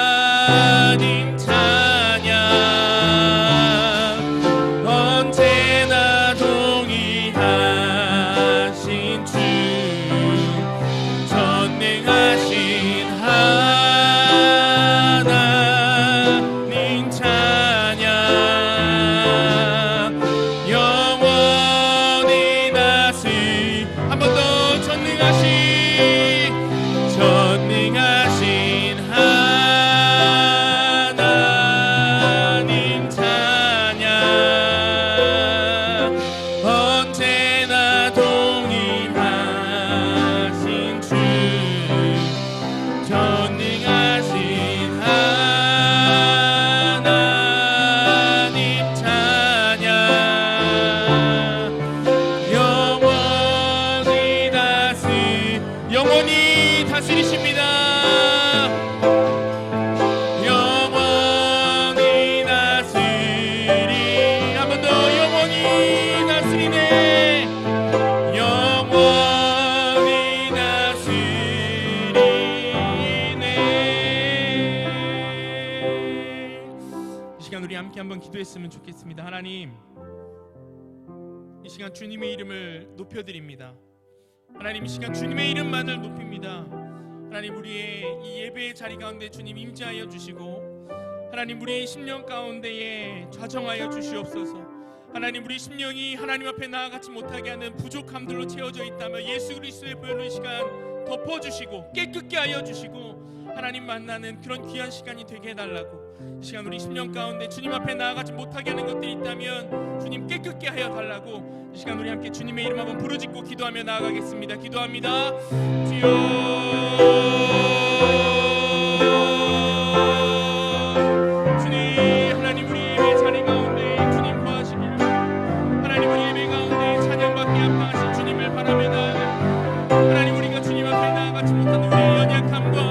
하나님 찬양 언제나 동의하신 주 전능하신 하나님 찬양 영원히 다시 한 번 더 전능하신 하나님 찬양 언제나 동의하신 주 전능하신 하나님 찬양 영원히 다스리십니다. 영원히 다스리 한 번 더 영원히 다스리네. 영원히 다스리네. 이 시간 우리 함께 한번 기도했으면 좋겠습니다. 하나님, 이 시간 주님의 이름을 높여드립니다. 하나님, 이 시간 주님의 이름만을 높입니다. 하나님, 우리의 이 예배의 자리 가운데 주님 임재하여 주시고 하나님, 우리의 심령 가운데에 좌정하여 주시옵소서. 하나님, 우리 심령이 하나님 앞에 나아가지 못하게 하는 부족함들로 채워져 있다면 예수 그리스도의 보혈로 이 시간 덮어주시고 깨끗게 하여 주시고 하나님 만나는 그런 귀한 시간이 되게 해달라고, 이 시간 우리 심령 가운데 주님 앞에 나아가지 못하게 하는 것들이 있다면 주님 깨끗게 하여 달라고, 이 시간 우리 함께 주님의 이름 한번 부르짖고 기도하며 나아가겠습니다. 기도합니다. 주님, 하나님 우리 예배 자리 가운데 주님 거하시기를, 하나님 우리 예배 가운데 찬양받기 아파하신 주님을 바라며 나아갑니다. 하나님, 우리가 주님 앞에 나아가지 못하는 우리의 연약함과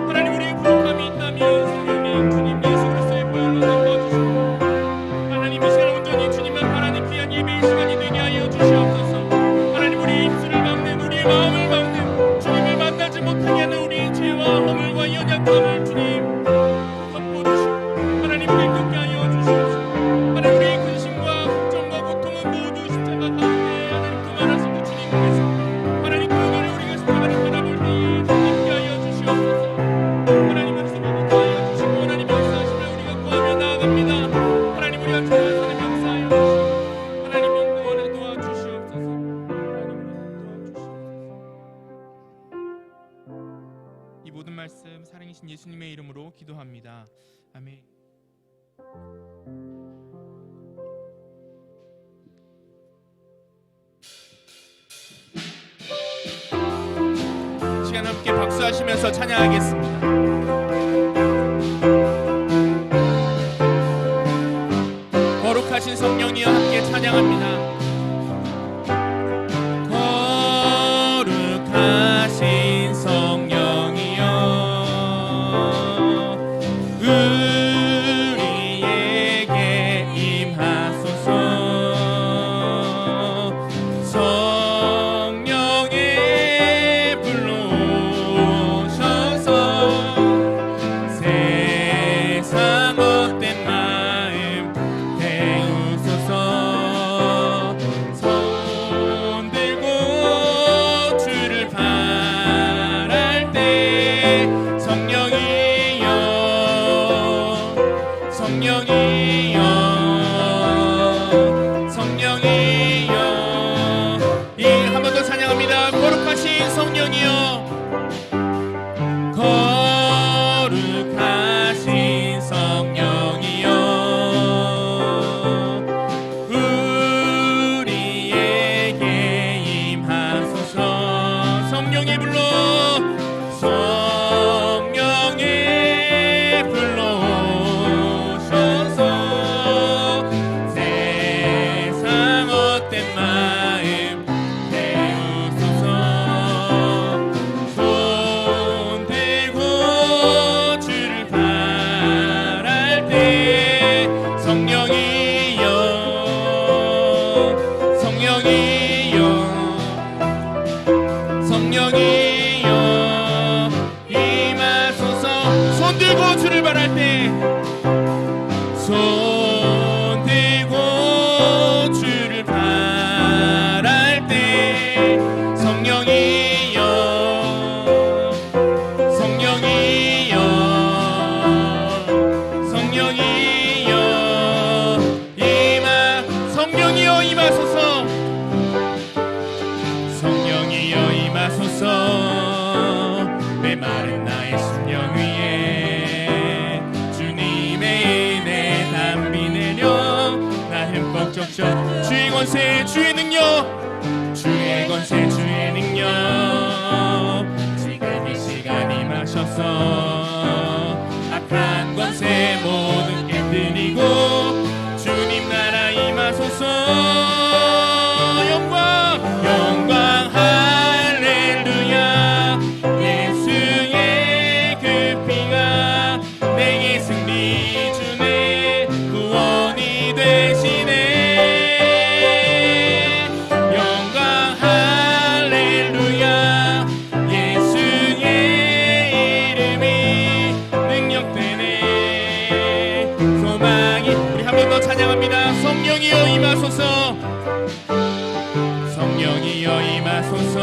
하나님 우리의 부족함이 있다면 성령님 주님 예수 그리스도의 보혈로 덮어주시고 하나님, 이 시간 온전히 주님만 바라는 귀한 예배의 시간이 되게 하여 주시옵소서. 하나님, 우리의 입술을 막는 우리의 마음을 막는 주님을 만나지 못하게 하는 우리의 죄와 허물과 연약함을 주님 덮어주시고 하나님 깨끗게 하여 주시옵소서. 하나님, 우리의 근심과 걱정과 고통은 모두 십자가 가운데 하나님 그만하시고 주님께서 하나님 그거를 우리가 십자가를 바라볼 때에 깨끗게 하여 주시옵소서. 하나님 말씀을 믿게 하여 주시고 하나님 역사하시며 우리가 구하며 나아갑니다. 하나님, 우리가 주님의 삶에 역사하여 주시고 하나님 인도하여 도와주시옵소서. 하나님 도와주시옵소서. 이 모든 말씀 사랑이신 예수님의 이름으로 기도합니다. 아멘. 시간 함께 박수하시면서 찬양하겠습니다. 거룩하신 성령이여 함께 찬양합니다. 거룩하신 성령이여 우리에게 임하소서. 성령의 불로 오셔서 메마른 나의 심령 위에 주님의 은혜 담비 내려 나 흠뻑 적셔. 주의 권세 주의 능력, 주의 권세 주의 능력, 지금 이 시간 임하셔서 악한 권세 모두 깨뜨리고 주님 나라 임하소서. 영광 영광 할렐루야. 예수의 그 피가 내게 승리 주네 구원이 되시네. 영광 할렐루야. 예수의 이름이 능력되네 소망이. 우리 한 번 더 찬양합니다. 성령이여 임하소서. 성령이여 임하소서.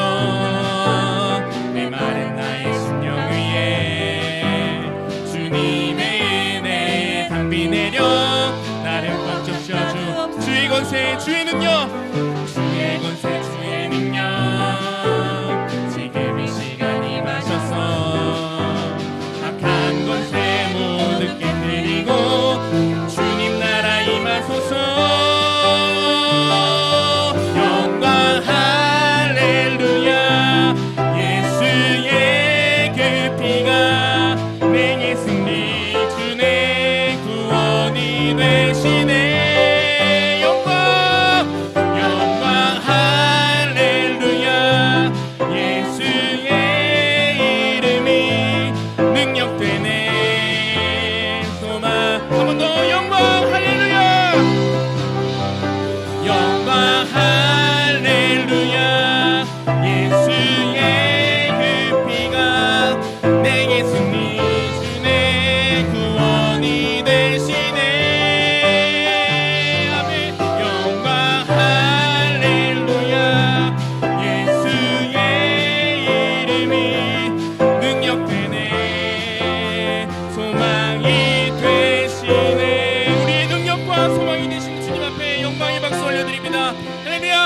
메마른 나의 심령 위에 주님의 은혜 담비 내려 나를 꽉 적셔주. 주의 권세 주의 능력, 주의 권세 주의 능력, 지금 이 시간 임하셔서 악한 권세 모두 깨뜨리고 주님 나라 임하소서. 영광 할렐루야. 예수의 그 피가 내게 승리 주네 구원이 되시네. 영광 영광 할렐루야. 예수의 이름이 능력되네 소망. 한 번 더 영광 할렐루야. 영광 할렐루야. 예수의 그 피가 내게 승리 주네 구원이 되시네. 아멘. 영광 할렐루야. 예수의 이름이 능력되네 소망이 되시네. 우리의 능력과 소망이 되신 주님 앞에 영광의 박수 올려드립니다. 할렐루야.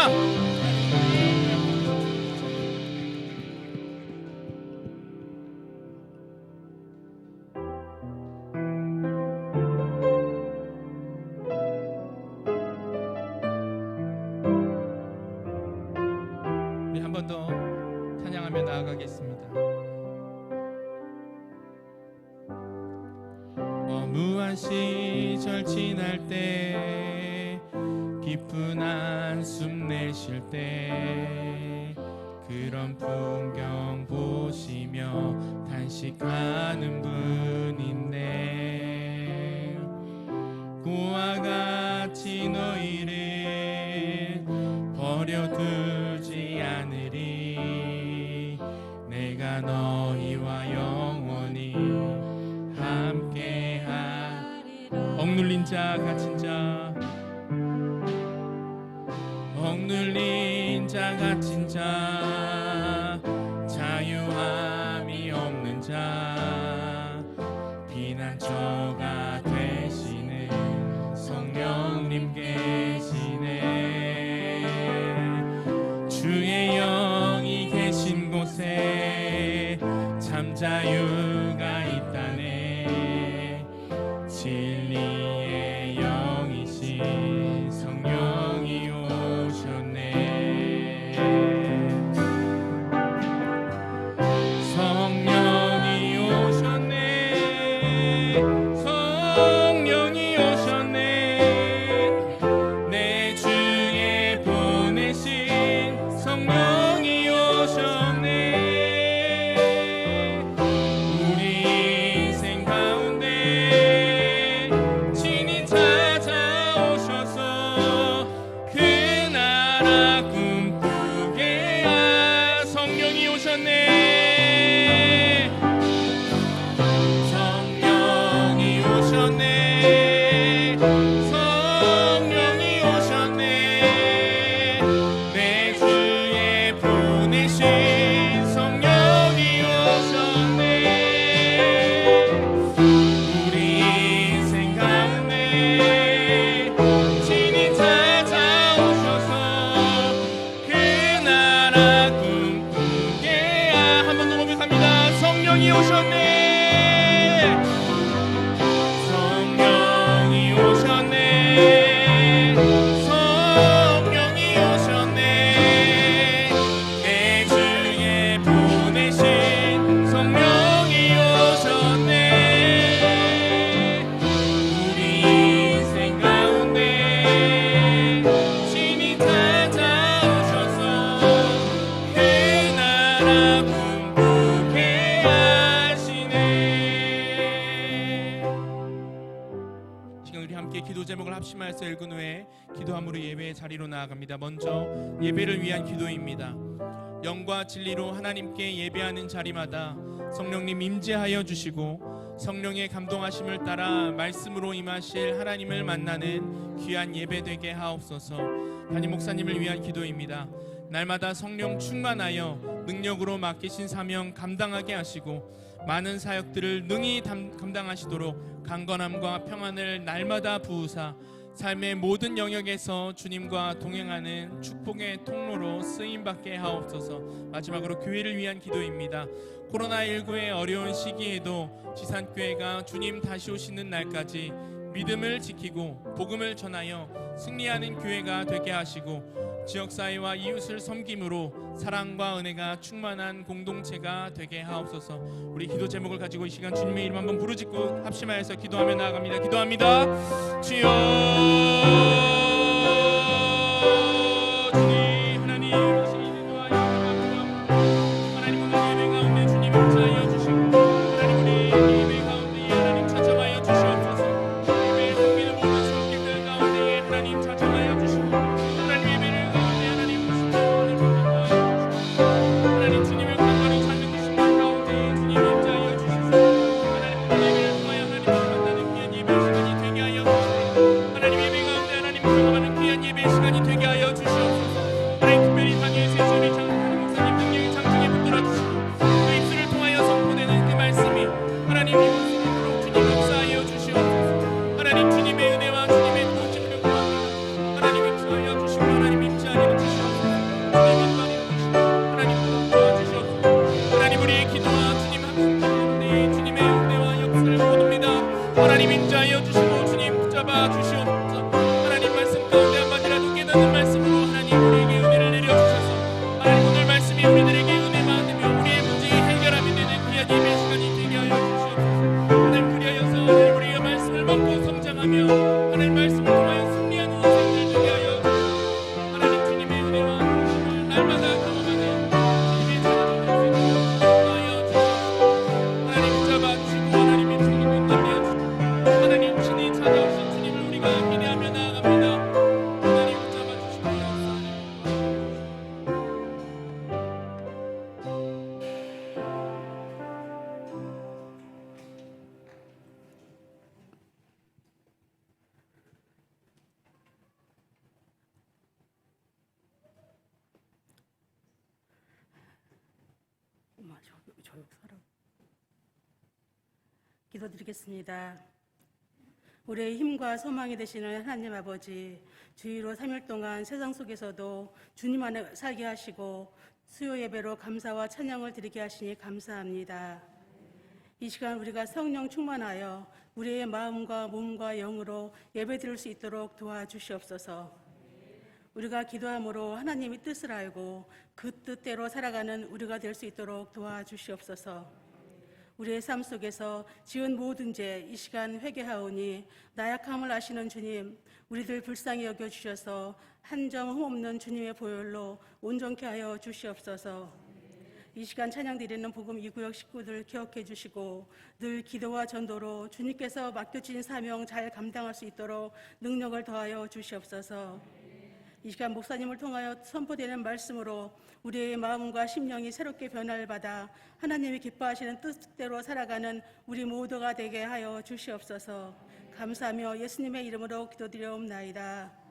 우리 한 번 더 찬양하며 나아가겠습니다. 무한 시절 지날 때 깊은 한숨 내쉴 때 그런 풍경 보시며 탄식하는 분 있네. 고와 같이 너희를 버려두지 않으리. 내가 너희와 영원히 함께하리라. 억눌린 자 갇힌 자, 억눌린 자 갇힌 자, 자유함이 없는 자, 피난처가 되시는 성령님 계시네. 주의 영이 계신 곳에 참 자유가 있다네. 진리의 영이신 성령이 오셨네. 성령이 오셨네. 성령이 오셨네. 내 주에 보내신 성령이 오셨네. 우리 인생 가운데 친히 찾아오셔서 그 나라 꿈꾸게 하. 성령이 오셨네. 성령이 오셨네. 성령이 오셨네. 내 주에 보내신 성령이 오셨네. 우리 인생 가운데 친히 찾아오셔서 그 나라 꿈꾸게 하. 합심하여서 읽은 후에 기도함으로 예배의 자리로 나아갑니다. 먼저 예배를 위한 기도입니다. 영과 진리로 하나님께 예배하는 자리마다 성령님 임재하여 주시고 성령의 감동하심을 따라 말씀으로 임하실 하나님을 만나는 귀한 예배 되게 하옵소서. 담임 목사님을 위한 기도입니다. 날마다 성령 충만하여 능력으로 맡기신 사명 감당하게 하시고 많은 사역들을 능히 감당하시도록 강건함과 평안을 날마다 부으사 삶의 모든 영역에서 주님과 동행하는 축복의 통로로 쓰임받게 하옵소서. 마지막으로 교회를 위한 기도입니다. 코로나19의 어려운 시기에도 지산교회가 주님 다시 오시는 날까지 믿음을 지키고 복음을 전하여 승리하는 교회가 되게 하시고 지역사회와 이웃을 섬김으로 사랑과 은혜가 충만한 공동체가 되게 하옵소서. 우리 기도 제목을 가지고 이 시간 주님의 이름 한번 부르짖고 합심하여서 기도하며 나아갑니다. 기도합니다. 주여 주님 하나님 이 시간에 도와여 하나님 오늘 예배 가운데 주님 임재하여 주시고 하나님 우리 예배 가운데 하나님 찾아와여 주시옵소서. 예배에 섬기는 모든 손길들 가운데 하나님 찾아와여 주시고 하나님 예배를 가운데 하나님 하나님 주님을 간절히 찾는 그 심령 가운데 주님 임재하여 주시고 하나님 오늘 예배를 통하여 하나님을 만나는 귀한 예배 시간이 되게 하여 주시고 하나님 예배 가운데 하나님 경험하는 귀한 예배 시간이 되게 하여 주시옵소서. 하나님 특별히 당일에서 주님의 장로님 목사님 능력의 장중에 붙들어 주시고 그 입술을 통하여 선포되는 그 말씀이 하나님 이곳으로 주님 역사하여 주시옵소서. 하나님 주님의 은혜와 주님의 도우심을 구합니다. 하나님 임재하여 주시고 하나님 임재하여 주시옵소서. 주님 인도하여 주시고 하나님 도와주시옵소서. 하나님 우리의 기도와 주님 함께 가운데 주님의 은혜와 역사를 모릅니다. 하나님 임재하여 주시고 주님 붙잡아 주시옵소서. 하나님 말씀 가운데 한마디라도 깨닫는 말씀으로 하나님 우리에게 은혜를 내려주셔서 하나님 오늘 말씀이 우리들에게 은혜 받으며 우리의 문제 해결하면 되는 귀한 예배 시간이 되게 하여 주시옵소서. 하나님 그리하여서 하나님 우리가 말씀을 먹고 성장하며 하나님 말씀을 통하여 승리하는 인생들 되게 하여 주시옵소서. 하나님 주님의 은혜와 도우심을 날마다 경험하는 주님의 자녀들 되게 하여 주시옵소서. 하나님 붙잡아 주시고 하나님의 주님 인도하여 주시고 하나님 친히 찾아오신 주님을 우리가 기대하며 나아갑니다. 하나님 붙잡아 주시고 역사하여 엄마 저 사람 기도드리겠습니다. 우리의 힘과 소망이 되시는 하나님 아버지, 주의로 3일 동안 세상 속에서도 주님 안에 살게 하시고 수요 예배로 감사와 찬양을 드리게 하시니 감사합니다. 이 시간 우리가 성령 충만하여 우리의 마음과 몸과 영으로 예배 드릴 수 있도록 도와주시옵소서. 우리가 기도함으로 하나님의 뜻을 알고 그 뜻대로 살아가는 우리가 될 수 있도록 도와주시옵소서. 우리의 삶 속에서 지은 모든 죄 이 시간 회개하오니 나약함을 아시는 주님, 우리들 불쌍히 여겨주셔서 한 점 흠없는 주님의 보혈로 온전케 하여 주시옵소서. 이 시간 찬양 드리는 복음 2구역 식구들 기억해 주시고 늘 기도와 전도로 주님께서 맡겨진 사명 잘 감당할 수 있도록 능력을 더하여 주시옵소서. 이 시간 목사님을 통하여 선포되는 말씀으로 우리의 마음과 심령이 새롭게 변화를 받아 하나님이 기뻐하시는 뜻대로 살아가는 우리 모두가 되게 하여 주시옵소서. 감사하며 예수님의 이름으로 기도드려옵나이다.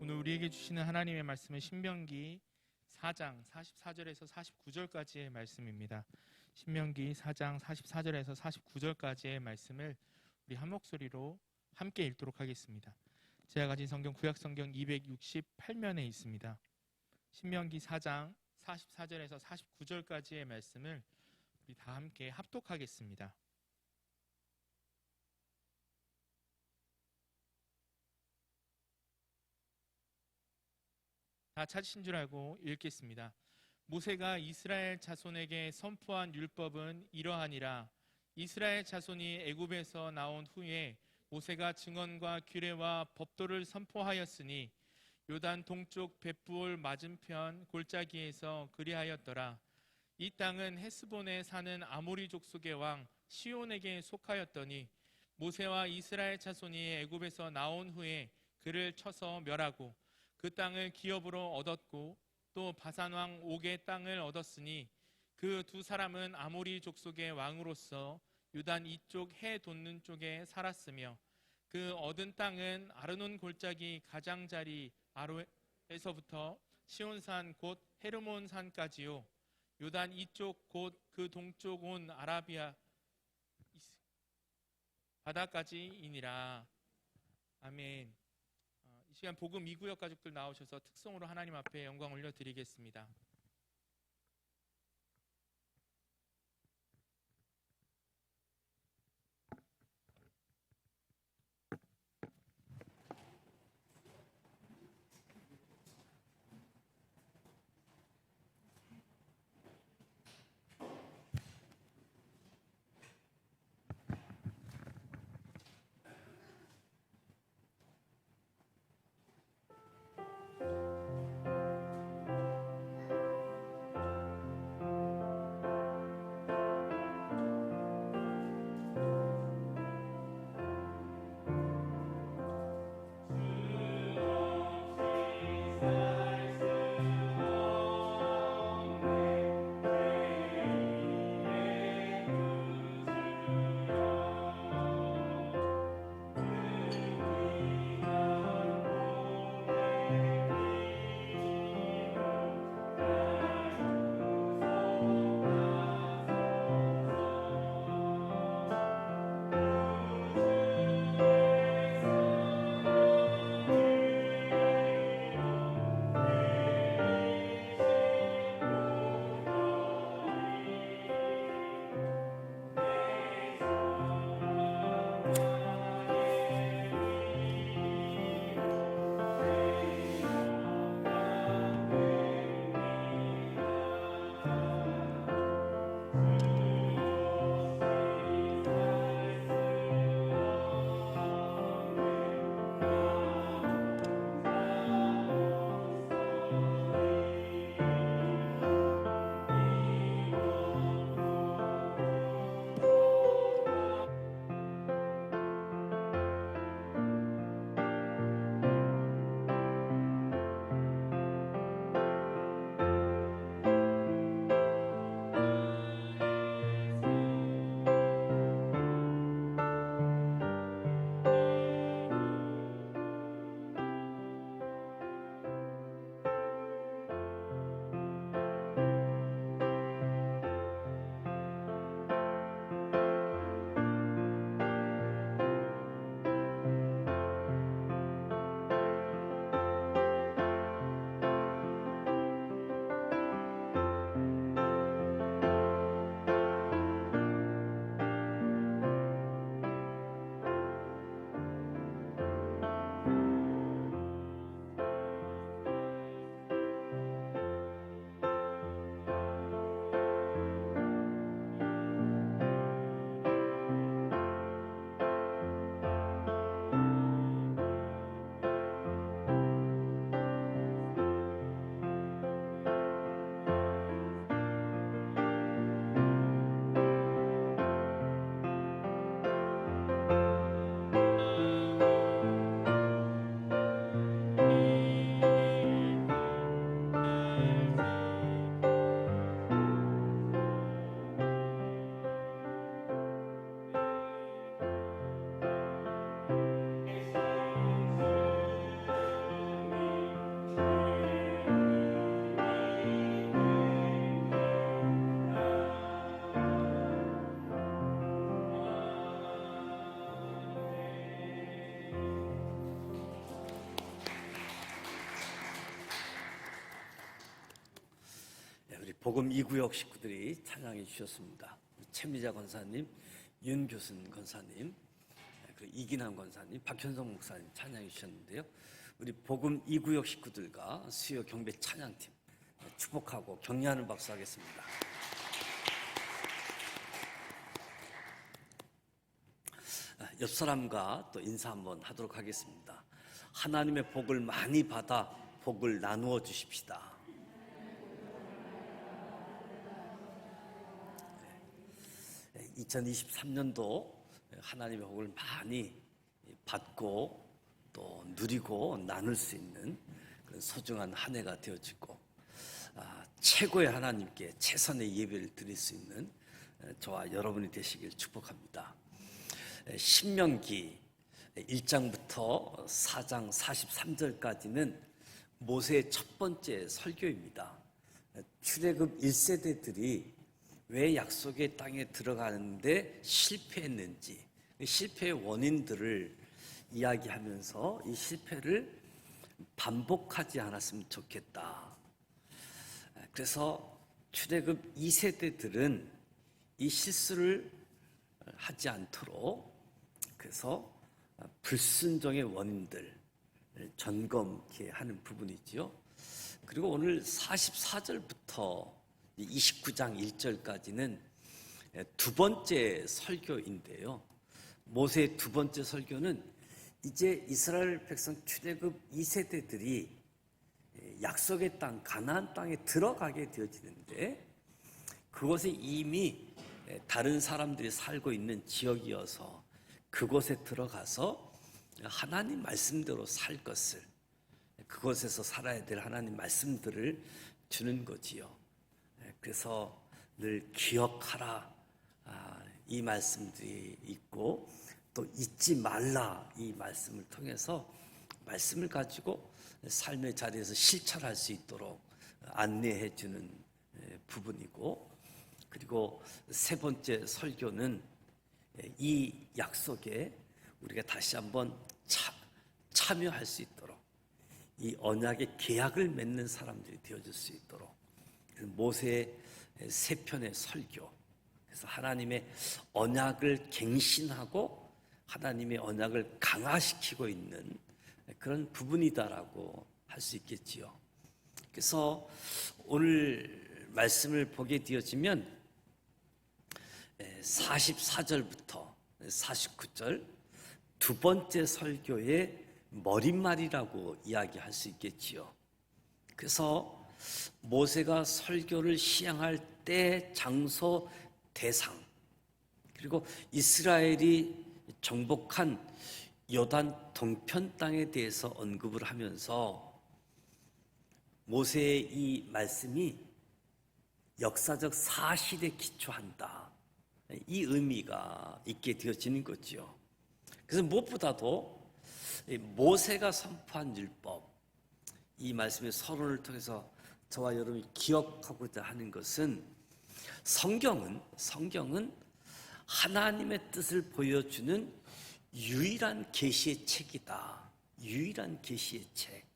오늘 우리에게 주시는 하나님의 말씀은 신명기 4장 44절에서 49절까지의 말씀입니다. 신명기 4장 44절에서 49절까지의 말씀을 우리 한 목소리로 함께 읽도록 하겠습니다. 제가 가진 성경 구약성경 268면에 있습니다. 신명기 4장 44절에서 49절까지의 말씀을 우리 다 함께 합독하겠습니다. 다 찾으신 줄 알고 읽겠습니다. 모세가 이스라엘 자손에게 선포한 율법은 이러하니라. 이스라엘 자손이 애굽에서 나온 후에 모세가 증언과 규례와 법도를 선포하였으니 요단 동쪽 벳부올 맞은편 골짜기에서 그리하였더라. 이 땅은 헤스본에 사는 아모리 족속의 왕 시온에게 속하였더니 모세와 이스라엘 자손이 애굽에서 나온 후에 그를 쳐서 멸하고 그 땅을 기업으로 얻었고 또 바산 왕 옥의 땅을 얻었으니 그 두 사람은 아모리 족속의 왕으로서 유단 이쪽 해 돋는 쪽에 살았으며 그 얻은 땅은 아르논 골짜기 가장자리 아로에서부터 시온산 곧 헤르몬 산까지요 요단 이쪽 곧 그 동쪽 온 아라비아 바다까지이니라. 아멘. 이 시간 복음 2구역 가족들 나오셔서 특성으로 하나님 앞에 영광 올려드리겠습니다. 복음 2구역 식구들이 찬양해 주셨습니다. 최미자 권사님, 윤교순 권사님, 그리고 이기남 권사님, 박현성 목사님 찬양해 주셨는데요. 우리 복음 2구역 식구들과 수요 경배 찬양팀 축복하고 격려하는 박수 하겠습니다. 옆 사람과 또 인사 한번 하도록 하겠습니다. 하나님의 복을 많이 받아 복을 나누어 주십시다. 2023년도 하나님의 복을 많이 받고 또 누리고 나눌 수 있는 그런 소중한 한 해가 되어지고 최고의 하나님께 최선의 예배를 드릴 수 있는 저와 여러분이 되시길 축복합니다. 신명기 1장부터 4장 43절까지는 모세의 첫 번째 설교입니다. 출애굽 1세대들이 왜 약속의 땅에 들어가는데 실패했는지, 실패의 원인들을 이야기하면서 이 실패를 반복하지 않았으면 좋겠다. 그래서 출애굽 2세대들은 이 실수를 하지 않도록 그래서 불순종의 원인들을 점검케 하는 부분이지요. 그리고 오늘 44절부터 29장 1절까지는 두 번째 설교인데요. 모세의 두 번째 설교는 이제 이스라엘 백성 출애굽 2세대들이 약속의 땅 가나안 땅에 들어가게 되어지는데 그곳에 이미 다른 사람들이 살고 있는 지역이어서 그곳에 들어가서 하나님 말씀대로 살 것을, 그곳에서 살아야 될 하나님 말씀들을 주는 거지요. 그래서 늘 기억하라 이 말씀들이 있고 또 잊지 말라 이 말씀을 통해서 말씀을 가지고 삶의 자리에서 실천할 수 있도록 안내해 주는 부분이고, 그리고 세 번째 설교는 이 약속에 우리가 다시 한번 참여할 수 있도록 이 언약의 계약을 맺는 사람들이 되어줄 수 있도록 모세의 세 편의 설교, 그래서 하나님의 언약을 갱신하고 하나님의 언약을 강화시키고 있는 그런 부분이다라고 할 수 있겠지요. 그래서 오늘 말씀을 보게 되어지면 44절부터 49절 두 번째 설교의 머릿말이라고 이야기할 수 있겠지요. 그래서 모세가 설교를 시행할 때, 장소, 대상, 그리고 이스라엘이 정복한 요단 동편 땅에 대해서 언급을 하면서 모세의 이 말씀이 역사적 사실에 기초한다, 이 의미가 있게 되어지는 거죠. 그래서 무엇보다도 모세가 선포한 율법, 이 말씀의 서론을 통해서 저와 여러분이 기억하고자 하는 것은 성경은 하나님의 뜻을 보여주는 유일한 계시의 책이다. 유일한 계시의 책.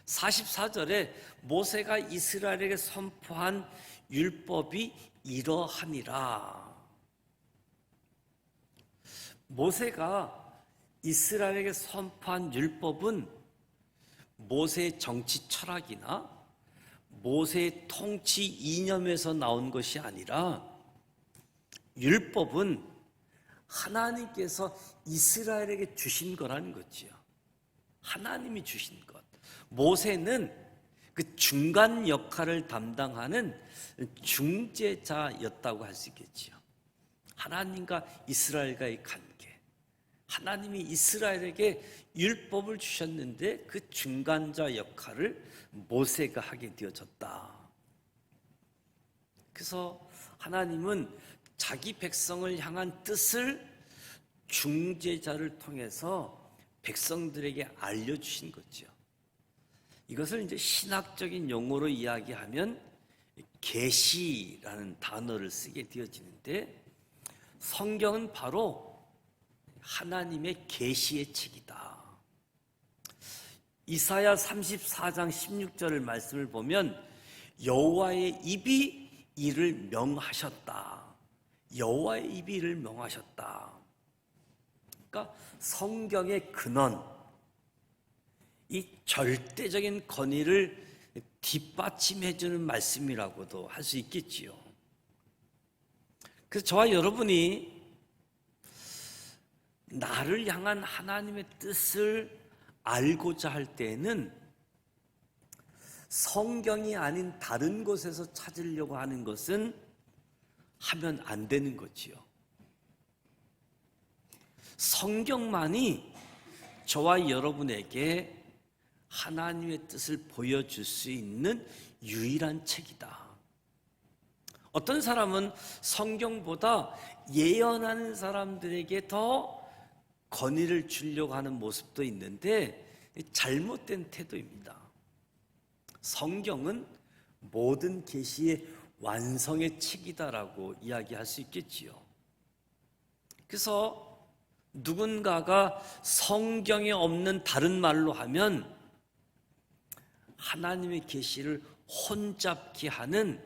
44절에 모세가 이스라엘에게 선포한 율법이 이러하니라. 모세가 이스라엘에게 선포한 율법은 모세의 정치 철학이나 모세의 통치 이념에서 나온 것이 아니라 율법은 하나님께서 이스라엘에게 주신 거라는 거지요. 하나님이 주신 것. 모세는 그 중간 역할을 담당하는 중재자였다고 할 수 있겠지요. 하나님과 이스라엘과의 관계. 하나님이 이스라엘에게 율법을 주셨는데 그 중간자 역할을 모세가 하게 되어졌다. 그래서 하나님은 자기 백성을 향한 뜻을 중재자를 통해서 백성들에게 알려주신 거죠. 이것을 이제 신학적인 용어로 이야기하면 계시라는 단어를 쓰게 되어지는데, 성경은 바로 하나님의 계시의 책이다. 이사야 34장 16절을 말씀을 보면 여호와의 입이 이를 명하셨다. 여호와의 입이 이를 명하셨다. 그러니까 성경의 근원, 이 절대적인 권위를 뒷받침해주는 말씀이라고도 할 수 나를 향한 하나님의 뜻을 알고자 할 때에는 성경이 아닌 다른 곳에서 찾으려고 하는 것은 하면 안 되는 거지요. 성경만이 저와 여러분에게 하나님의 뜻을 보여줄 수 있는 유일한 책이다. 어떤 사람은 성경보다 예언하는 사람들에게 더 건의를 주려고 하는 모습도 있는데 잘못된 태도입니다. 성경은 모든 계시의 완성의 책이다라고 이야기할 수 있겠지요. 그래서 누군가가 성경에 없는 다른 말로 하면 하나님의 계시를 혼잡게 하는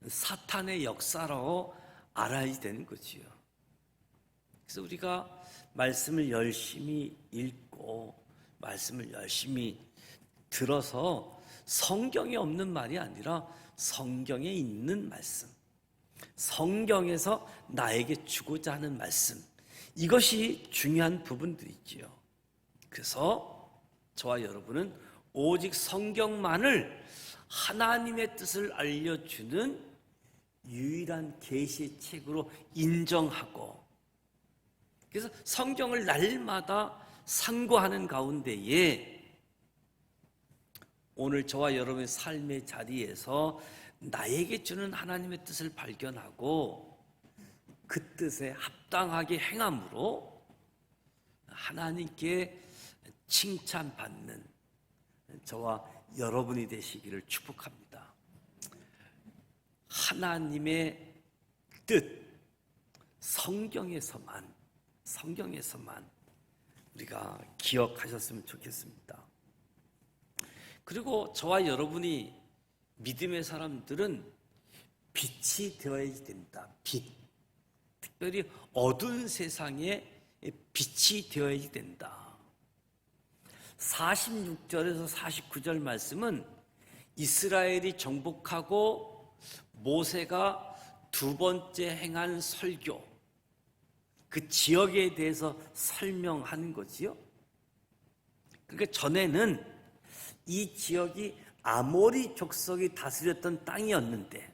사탄의 역사로 알아야 되는 거지요. 그래서 우리가 말씀을 열심히 읽고 말씀을 열심히 들어서 성경에 없는 말이 아니라 성경에 있는 말씀, 성경에서 나에게 주고자 하는 말씀, 이것이 중요한 부분들이지요. 그래서 저와 여러분은 오직 성경만을 하나님의 뜻을 알려주는 유일한 계시의 책으로 인정하고, 그래서 성경을 날마다 상고하는 가운데에 오늘 저와 여러분의 삶의 자리에서 나에게 주는 하나님의 뜻을 발견하고 그 뜻에 합당하게 행함으로 하나님께 칭찬받는 저와 여러분이 되시기를 축복합니다. 하나님의 뜻, 성경에서만 우리가 기억하셨으면 좋겠습니다. 그리고 저와 여러분이 믿음의 사람들은 빛이 되어야 된다. 빛. 특별히 어두운 세상에 빛이 되어야 된다. 46절에서 49절 말씀은 이스라엘이 정복하고 모세가 두 번째 행한 설교, 그 지역에 대해서 설명하는 거지요. 그러니까 전에는 이 지역이 아모리 족속이 다스렸던 땅이었는데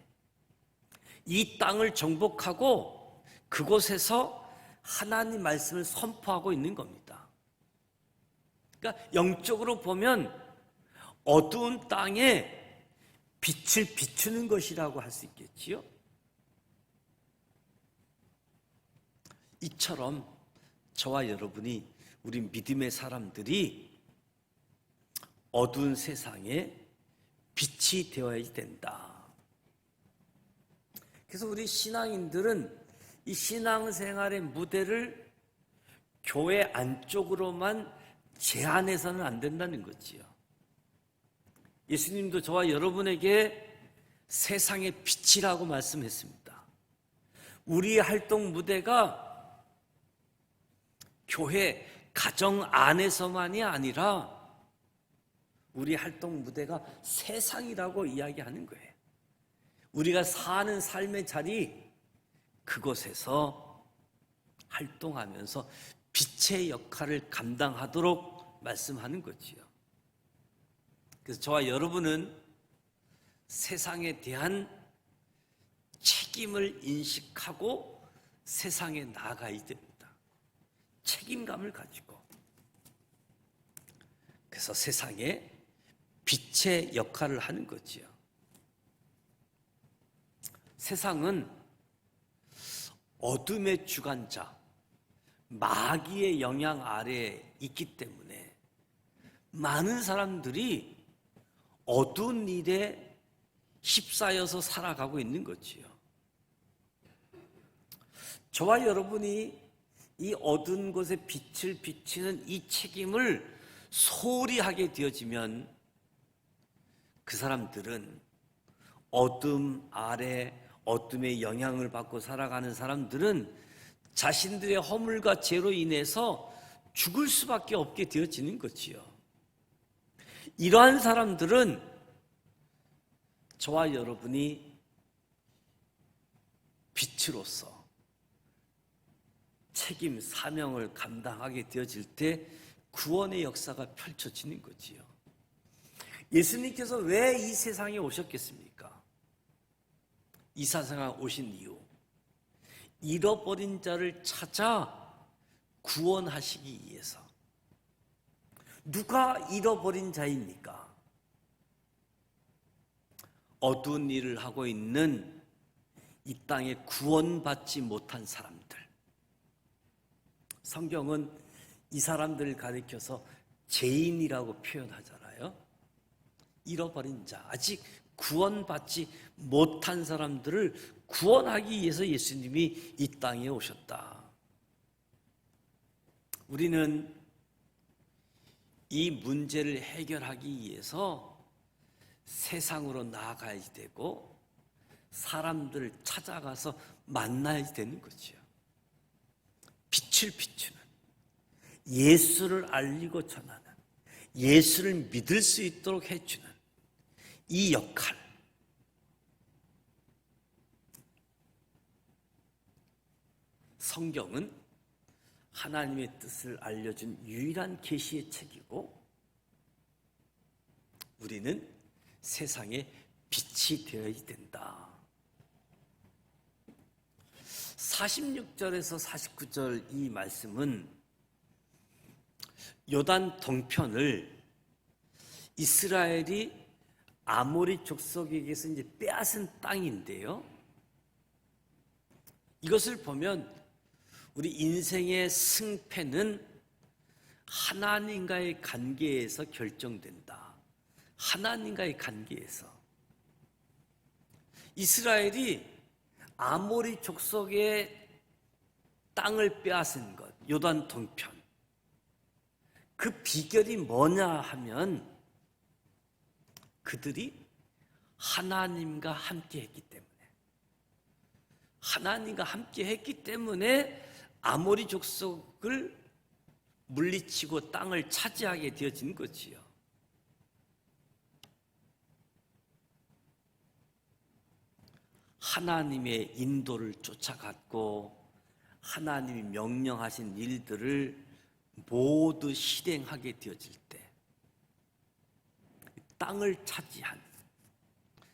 이 땅을 정복하고 그곳에서 하나님 말씀을 선포하고 있는 겁니다. 그러니까 영적으로 보면 어두운 땅에 빛을 비추는 것이라고 할 수 있겠지요. 이처럼 저와 여러분이, 우리 믿음의 사람들이 어두운 세상에 빛이 되어야 된다. 그래서 우리 신앙인들은 이 신앙생활의 무대를 교회 안쪽으로만 제한해서는 안 된다는 거지요. 예수님도 저와 여러분에게 세상의 빛이라고 말씀했습니다. 우리의 활동 무대가 교회, 가정 안에서만이 아니라 우리 활동 무대가 세상이라고 이야기하는 거예요. 우리가 사는 삶의 자리, 그곳에서 활동하면서 빛의 역할을 감당하도록 말씀하는 거지요. 그래서 저와 여러분은 세상에 대한 책임을 인식하고 세상에 나아가야 됩니다. 책임감을 가지고. 그래서 세상에 빛의 역할을 하는 거지요. 세상은 어둠의 주관자, 마귀의 영향 아래에 있기 때문에 많은 사람들이 어두운 일에 휩싸여서 살아가고 있는 거지요. 저와 여러분이 이 어두운 곳에 빛을 비치는 이 책임을 소홀히 하게 되어지면 그 사람들은 어둠 아래, 어둠의 영향을 받고 살아가는 사람들은 자신들의 허물과 죄로 인해서 죽을 수밖에 없게 되어지는 거지요. 이러한 사람들은 저와 여러분이 빛으로서 책임, 사명을 감당하게 되어질 때 구원의 역사가 펼쳐지는 거지요. 예수님께서 왜 이 세상에 오셨겠습니까? 이 세상에 오신 이유, 잃어버린 자를 찾아 구원하시기 위해서. 누가 잃어버린 자입니까? 어두운 일을 하고 있는 이 땅에 구원받지 못한 사람들. 성경은 이 사람들을 가리켜서 죄인이라고 표현하잖아요. 잃어버린 자, 아직 구원받지 못한 사람들을 구원하기 위해서 예수님이 이 땅에 오셨다. 우리는 이 문제를 해결하기 위해서 세상으로 나아가야 되고 사람들을 찾아가서 만나야 되는 거죠. 빛을 비추는, 예수를 알리고 전하는, 예수를 믿을 수 있도록 해주는 이 역할. 성경은 하나님의 뜻을 알려준 유일한 계시의 책이고 우리는 세상에 빛이 되어야 된다. 46절에서 49절 이 말씀은 요단 동편을 이스라엘이 아모리 족속에게서 이제 빼앗은 땅인데요. 이것을 보면 우리 인생의 승패는 하나님과의 관계에서 결정된다. 하나님과의 관계에서. 이스라엘이 아모리 족속의 땅을 빼앗은 것, 요단 동편. 그 비결이 뭐냐 하면 그들이 하나님과 함께 했기 때문에, 하나님과 함께 했기 때문에 아모리 족속을 물리치고 땅을 차지하게 되어진 거지요. 하나님의 인도를 쫓아갔고 하나님이 명령하신 일들을 모두 실행하게 되어질 때 땅을 차지한.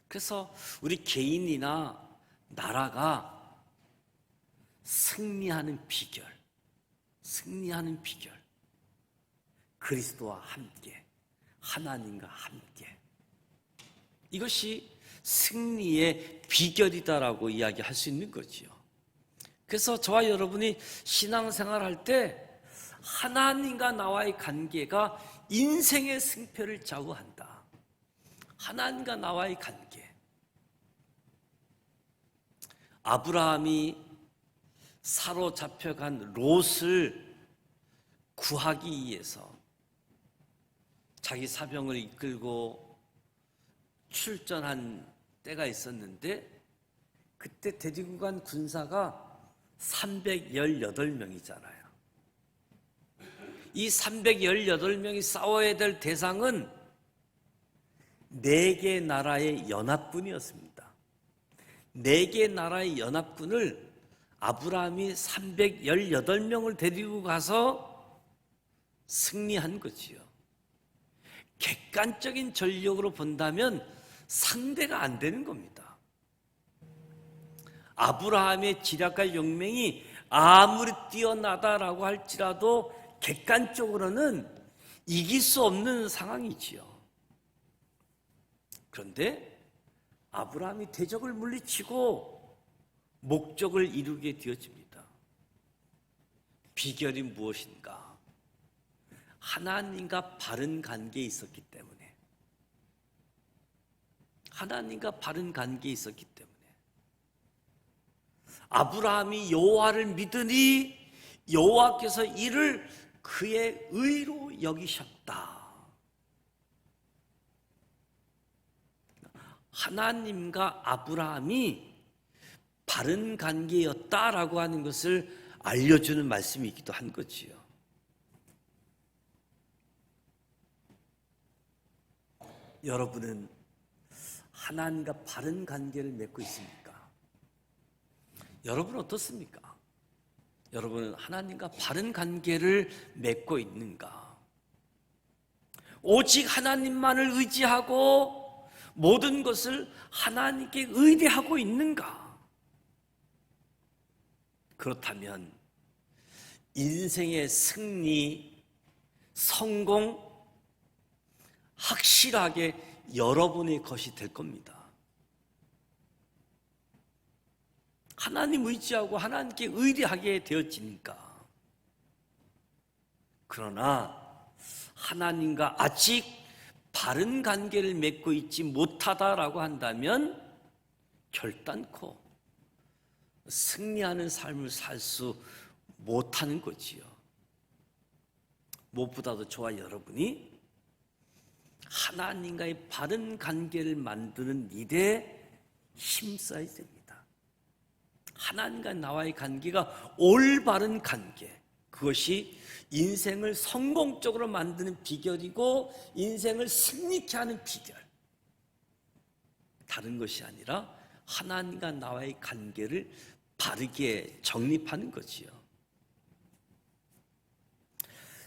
그래서 우리 개인이나 나라가 승리하는 비결, 그리스도와 함께, 하나님과 함께. 이것이 승리의 비결이다라고 이야기할 수 있는 거지요. 그래서 저와 여러분이 신앙생활할 때 하나님과 나와의 관계가 인생의 승패를 좌우한다. 하나님과 나와의 관계. 아브라함이 사로잡혀간 롯을 구하기 위해서 자기 사병을 이끌고 출전한 때가 있었는데 그때 데리고 간 군사가 318명이잖아요. 이 318명이 싸워야 될 대상은 4개 나라의 연합군이었습니다. 4개 나라의 연합군을 아브라함이 318명을 데리고 가서 승리한 거지요. 객관적인 전력으로 본다면 상대가 안 되는 겁니다. 아브라함의 지략과 용맹이 아무리 뛰어나다라고 할지라도 객관적으로는 이길 수 없는 상황이지요. 그런데 아브라함이 대적을 물리치고 목적을 이루게 되어집니다. 비결이 무엇인가? 하나님과 바른 관계에 있었기 때문에. 하나님과 바른 관계에 있었기 때문에. 아브라함이 여호와를 믿으니 여호와께서 이를 그의 의로 여기셨다. 하나님과 아브라함이 바른 관계였다라고 하는 것을 알려주는 말씀이기도 한 거지요. 여러분은 하나님과 바른 관계를 맺고 있습니까? 여러분 어떻습니까? 여러분은 하나님과 바른 관계를 맺고 있는가? 오직 하나님만을 의지하고 모든 것을 하나님께 의뢰하고 있는가? 그렇다면 인생의 승리, 성공, 확실하게 여러분의 것이 될 겁니다. 하나님 의지하고 하나님께 의뢰하게 되어지니까. 그러나 하나님과 아직 바른 관계를 맺고 있지 못하다라고 한다면 결단코 승리하는 삶을 살 수 못하는 거지요. 무엇보다도 저와 여러분이 하나님과의 바른 관계를 만드는 일에 힘써야 됩니다. 하나님과 나와의 관계가 올바른 관계, 그것이 인생을 성공적으로 만드는 비결이고 인생을 승리케 하는 비결. 다른 것이 아니라 하나님과 나와의 관계를 바르게 정립하는 거지요.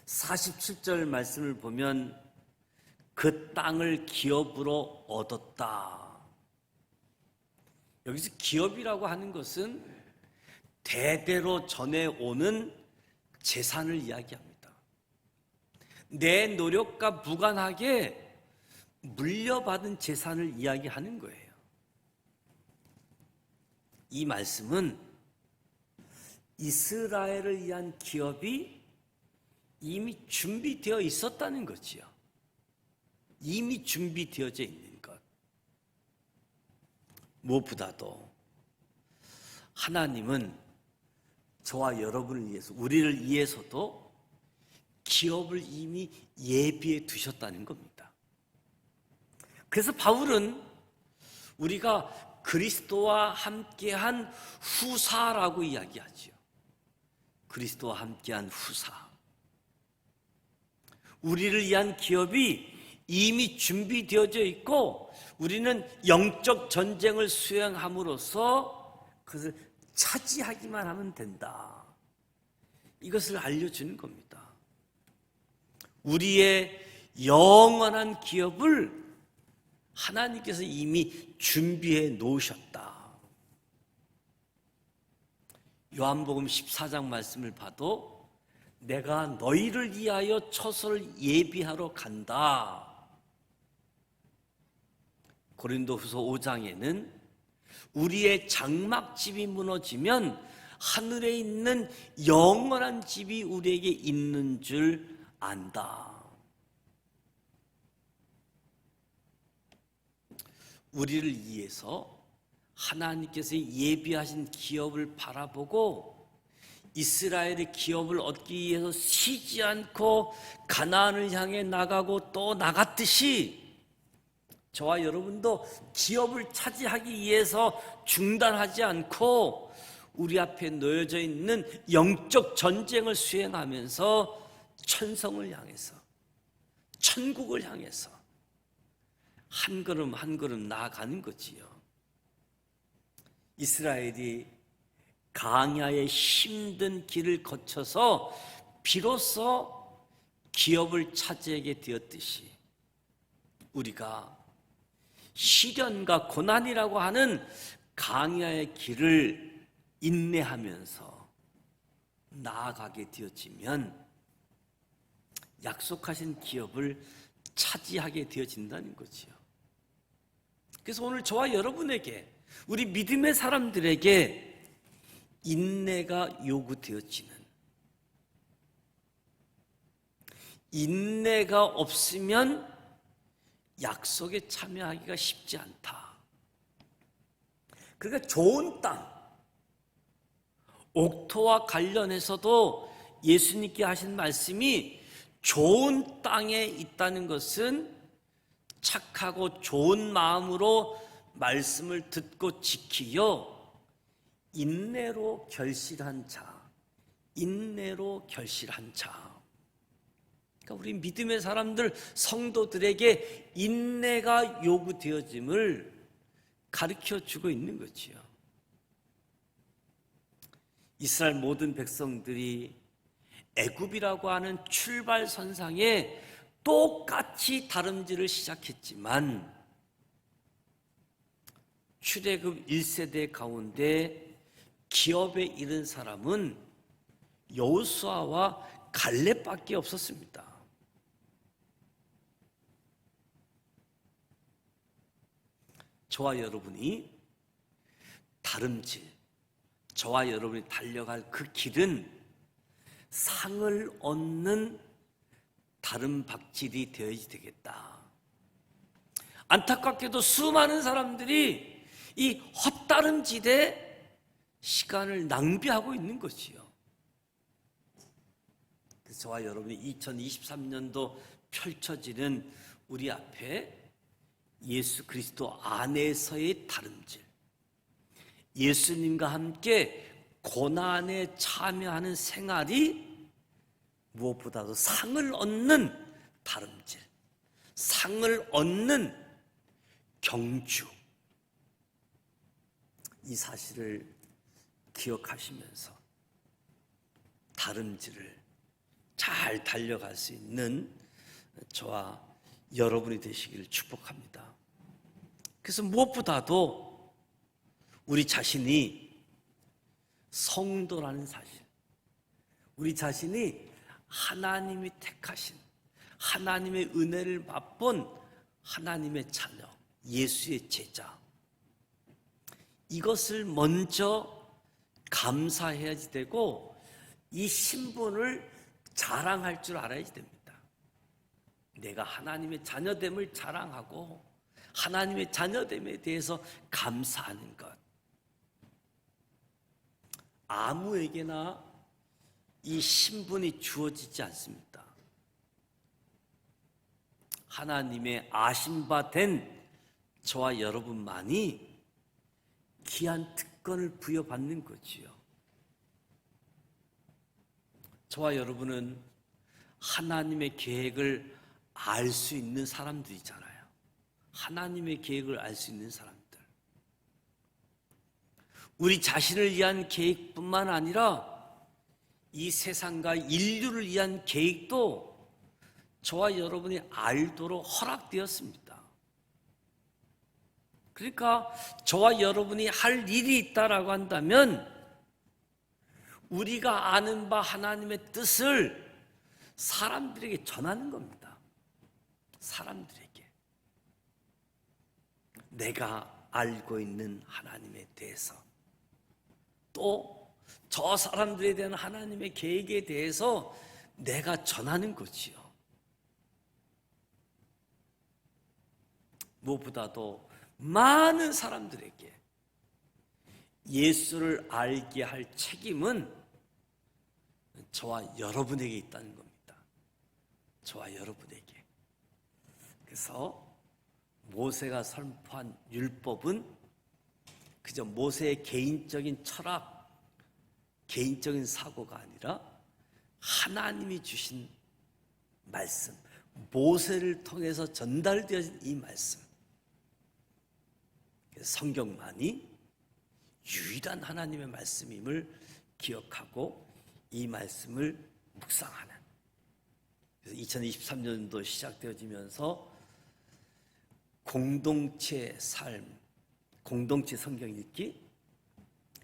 47절 말씀을 보면 그 땅을 기업으로 얻었다. 여기서 기업이라고 하는 것은 대대로 전해오는 재산을 이야기합니다. 내 노력과 무관하게 물려받은 재산을 이야기하는 거예요. 이 말씀은 이스라엘을 위한 기업이 이미 준비되어 있었다는 거지요. 이미 준비되어져 있는 것. 무엇보다도 하나님은 저와 여러분을 위해서, 우리를 위해서도 기업을 이미 예비해 두셨다는 겁니다. 그래서 바울은 우리가 그리스도와 함께한 후사라고 이야기하죠. 그리스도와 함께한 후사. 우리를 위한 기업이 이미 준비되어져 있고 우리는 영적 전쟁을 수행함으로써 그것을 차지하기만 하면 된다. 이것을 알려주는 겁니다. 우리의 영원한 기업을 하나님께서 이미 준비해 놓으셨다. 요한복음 14장 말씀을 봐도 내가 너희를 위하여 처소를 예비하러 간다. 고린도후서 5장에는 우리의 장막집이 무너지면 하늘에 있는 영원한 집이 우리에게 있는 줄 안다. 우리를 위해서 하나님께서 예비하신 기업을 바라보고 이스라엘의 기업을 얻기 위해서 쉬지 않고 가나안을 향해 나가고 또 나갔듯이 저와 여러분도 기업을 차지하기 위해서 중단하지 않고 우리 앞에 놓여져 있는 영적 전쟁을 수행하면서 천성을 향해서, 천국을 향해서 한 걸음 한 걸음 나아가는 거지요. 이스라엘이 광야의 힘든 길을 거쳐서 비로소 기업을 차지하게 되었듯이 우리가 시련과 고난이라고 하는 광야의 길을 인내하면서 나아가게 되어지면 약속하신 기업을 차지하게 되어진다는 거지요. 그래서 오늘 저와 여러분에게, 우리 믿음의 사람들에게 인내가 요구되어지는, 인내가 없으면 약속에 참여하기가 쉽지 않다. 그러니까 좋은 땅, 옥토와 관련해서도 예수님께 하신 말씀이 좋은 땅에 있다는 것은 착하고 좋은 마음으로 말씀을 듣고 지키려 인내로 결실한 자, 인내로 결실한 자. 그러니까 우리 믿음의 사람들, 성도들에게 인내가 요구되어짐을 가르쳐 주고 있는 거지요. 이스라엘 모든 백성들이 애굽이라고 하는 출발선상에 똑같이 다름질을 시작했지만 출애굽 1세대 가운데 기업에 이른 사람은 여호수아와 갈렙밖에 없었습니다. 저와 여러분이 다름질, 저와 여러분이 달려갈 그 길은 상을 얻는 다름박질이 되어야 되겠다. 안타깝게도 수많은 사람들이 이 헛다름질에 시간을 낭비하고 있는 것이요. 그래서 저와 여러분이 2023년도 펼쳐지는 우리 앞에 예수 그리스도 안에서의 다름질, 예수님과 함께 고난에 참여하는 생활이 무엇보다도 상을 얻는 다름질, 상을 얻는 경주, 이 사실을 기억하시면서 다름질을 잘 달려갈 수 있는 저와 여러분이 되시기를 축복합니다. 그래서 무엇보다도 우리 자신이 성도라는 사실, 우리 자신이 하나님이 택하신, 하나님의 은혜를 맛본 하나님의 자녀, 예수의 제자, 이것을 먼저 감사해야지 되고 이 신분을 자랑할 줄 알아야지 됩니다. 내가 하나님의 자녀됨을 자랑하고 하나님의 자녀됨에 대해서 감사하는 것. 아무에게나 이 신분이 주어지지 않습니다. 하나님의 아신 바 된 저와 여러분만이 귀한 특권을 부여받는 거지요. 저와 여러분은 하나님의 계획을 알 수 있는 사람들이잖아요. 하나님의 계획을 알 수 있는 사람들. 우리 자신을 위한 계획뿐만 아니라 이 세상과 인류를 위한 계획도 저와 여러분이 알도록 허락되었습니다. 그러니까 저와 여러분이 할 일이 있다라고 한다면 우리가 아는 바 하나님의 뜻을 사람들에게 전하는 겁니다. 사람들에게 내가 알고 있는 하나님에 대해서, 또 저 사람들에 대한 하나님의 계획에 대해서 내가 전하는 거지요. 무엇보다도 많은 사람들에게 예수를 알게 할 책임은 저와 여러분에게 있다는 겁니다. 저와 여러분에게. 그래서 모세가 선포한 율법은 그저 모세의 개인적인 철학, 개인적인 사고가 아니라 하나님이 주신 말씀, 모세를 통해서 전달되어진 이 말씀, 성경만이 유일한 하나님의 말씀임을 기억하고 이 말씀을 묵상하는, 그래서 2023년도 시작되어지면서 공동체 삶, 공동체 성경 읽기,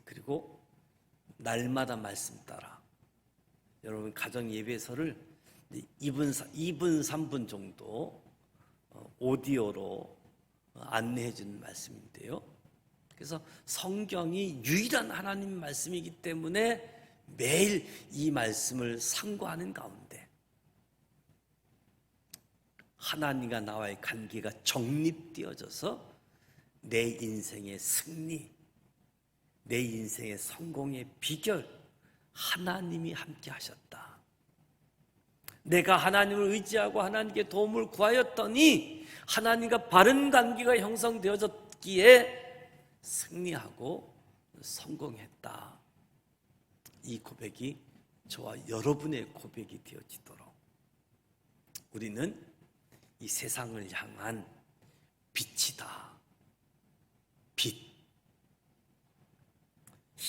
그리고 날마다 말씀 따라, 여러분 가정 예배서를 2분 3분 정도 오디오로 안내해 주는 말씀인데요. 그래서 성경이 유일한 하나님 말씀이기 때문에 매일 이 말씀을 상고하는 가운데 하나님과 나와의 관계가 정립되어져서 내 인생의 승리, 내 인생의 성공의 비결, 하나님이 함께 하셨다. 내가 하나님을 의지하고 하나님께 도움을 구하였더니 하나님과 바른 관계가 형성되어졌기에 승리하고 성공했다. 이 고백이 저와 여러분의 고백이 되어지도록 우리는 이 세상을 향한 빛이다. 빛.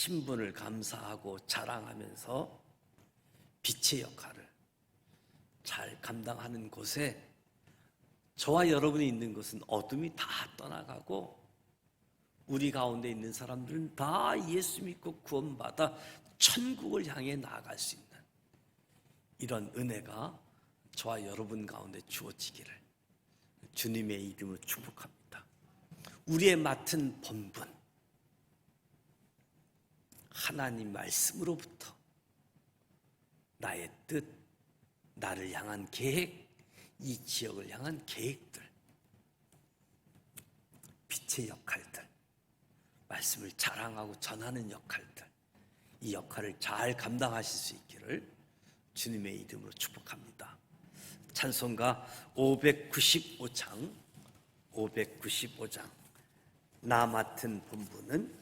신분을 감사하고 자랑하면서 빛의 역할을 잘 감당하는 곳에 저와 여러분이 있는 것은 어둠이 다 떠나가고 우리 가운데 있는 사람들은 다 예수 믿고 구원받아 천국을 향해 나아갈 수 있는 이런 은혜가 저와 여러분 가운데 주어지기를 주님의 이름으로 축복합니다. 우리의 맡은 본분, 하나님 말씀으로부터 나의 뜻, 나를 향한 계획, 이 지역을 향한 계획들, 빛의 역할들, 말씀을 자랑하고 전하는 역할들, 이 역할을 잘 감당하실 수 있기를 주님의 이름으로 축복합니다. 찬송가 595장 나 맡은 본분은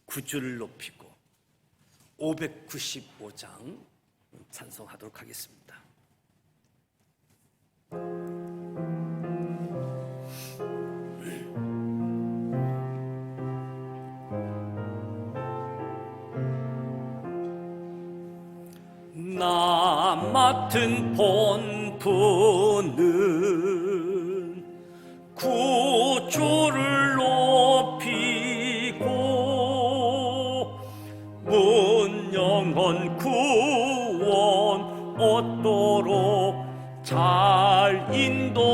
구주를 높이고 595장 찬송하도록 하겠습니다. 나 맡은 본분은 구주를 높이고 문영원 구원 얻도록 잘 인도함이라.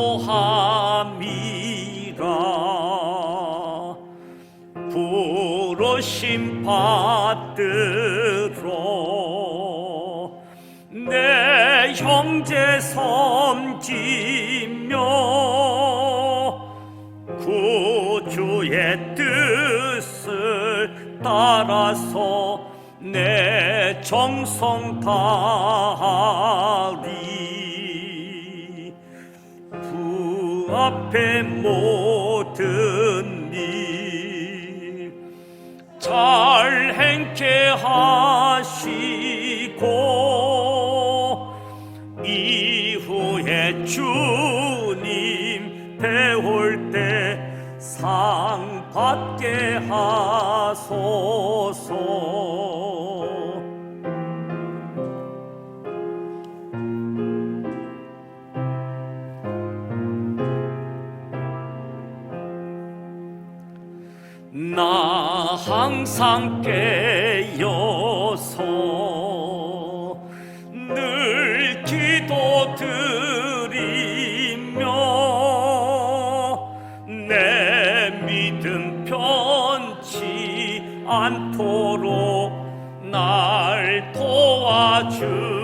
부르심 받들어 내 형제 섬기며 구주의 뜻을 따라서 내 정성 다하리. 부 앞에 모든 일 잘 행케 하시고 이후에 주님 배울 때 상 받게 하소서. 나 항상 깨어서 늘 기도드리며 내 믿음 편치 않도록 날 도와주소서.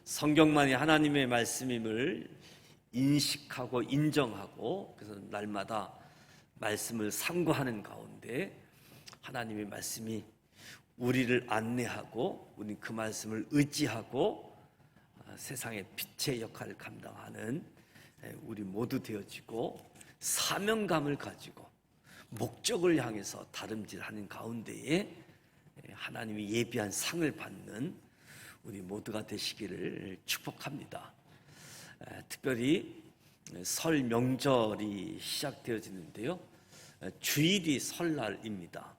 성경만이 하나님의 말씀임을 인식하고 인정하고 그래서 날마다 말씀을 상고하는 가운데 하나님의 말씀이 우리를 안내하고 우리 그 말씀을 의지하고 세상의 빛의 역할을 감당하는 우리 모두 되어지고 사명감을 가지고 목적을 향해서 다름질하는 가운데에 하나님이 예비한 상을 받는 우리 모두가 되시기를 축복합니다. 특별히 설 명절이 시작되어지는데요. 주일이 설날입니다.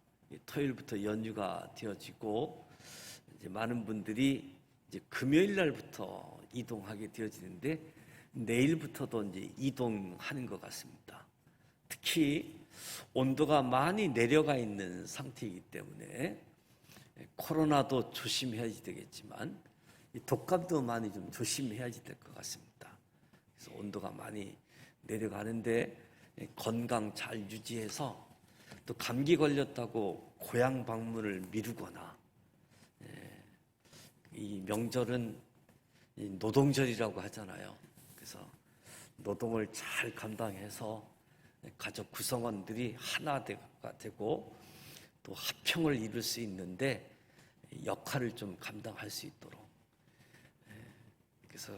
토요일부터 연휴가 되어지고 이제 많은 분들이 이제 금요일 날부터 이동하게 되어지는데 내일부터도 이제 이동하는 것 같습니다. 특히 온도가 많이 내려가 있는 상태이기 때문에 코로나도 조심해야지 되겠지만 독감도 많이 좀 조심해야지 될 것 같습니다. 그래서 온도가 많이 내려가는데 건강 잘 유지해서 또 감기 걸렸다고 고향 방문을 미루거나 이 명절은 노동절이라고 하잖아요. 그래서 노동을 잘 감당해서 가족 구성원들이 하나가 되고 또 합평을 이룰 수 있는데 역할을 좀 감당할 수 있도록 그래서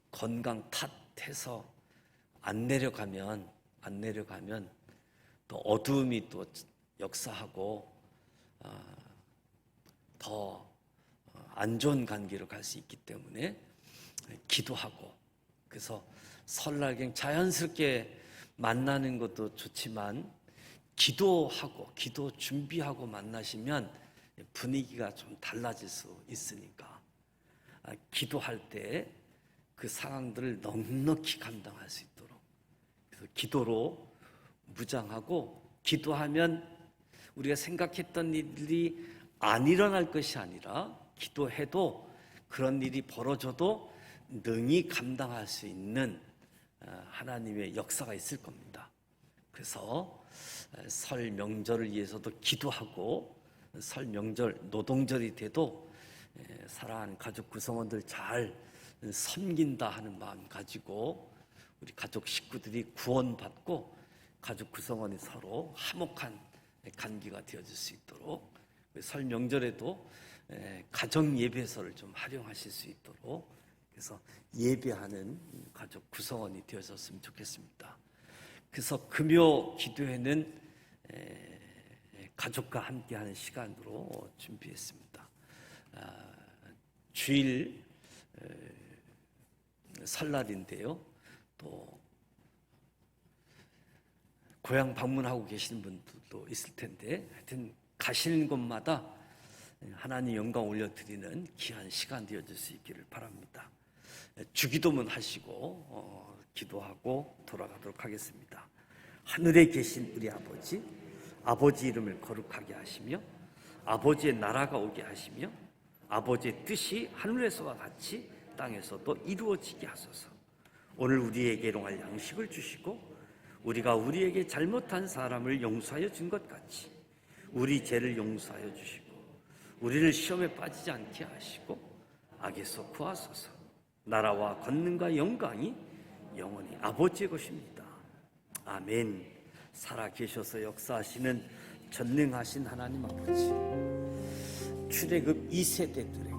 건강 탓해서 안 내려가면 또 어두움이 또 역사하고 또 더 안 좋은 관계로 갈 수 있기 때문에 기도하고, 그래서 설날 자연스럽게 만나는 것도 좋지만 기도하고 기도 준비하고 만나시면 분위기가 좀 달라질 수 있으니까 기도할 때 그 상황들을 넉넉히 감당할 수 있도록, 그래서 기도로 무장하고, 기도하면 우리가 생각했던 일이 안 일어날 것이 아니라 기도해도 그런 일이 벌어져도 능히 감당할 수 있는 하나님의 역사가 있을 겁니다. 그래서 설 명절을 위해서도 기도하고, 설 명절 노동절이 돼도 사랑하는 가족 구성원들 잘 섬긴다 하는 마음 가지고 우리 가족 식구들이 구원받고 가족 구성원이 서로 화목한 관계가 되어질 수 있도록, 설 명절에도 가정 예배소를 좀 활용하실 수 있도록, 그래서 예배하는 가족 구성원이 되어졌으면 좋겠습니다. 그래서 금요 기도회는 가족과 함께하는 시간으로 준비했습니다. 주일 설날인데요. 또 고향 방문하고 계시는 분들도 있을 텐데, 하여튼 가시는 곳마다 하나님 영광 올려드리는 귀한 시간 되어질 수 있기를 바랍니다. 주기도문 하시고 기도하고 돌아가도록 하겠습니다. 하늘에 계신 우리 아버지, 아버지 이름을 거룩하게 하시며 아버지의 나라가 오게 하시며 아버지의 뜻이 하늘에서와 같이 땅에서도 이루어지게 하소서. 오늘 우리에게 일용할 양식을 주시고 우리가 우리에게 잘못한 사람을 용서하여 준 것 같이 우리 죄를 용서하여 주시고 우리를 시험에 빠지지 않게 하시고 악에서 구하소서. 나라와 권능과 영광이 영원히 아버지의 것입니다. 아멘. 살아계셔서 역사하시는 전능하신 하나님 아버지, 출애굽 2세대들의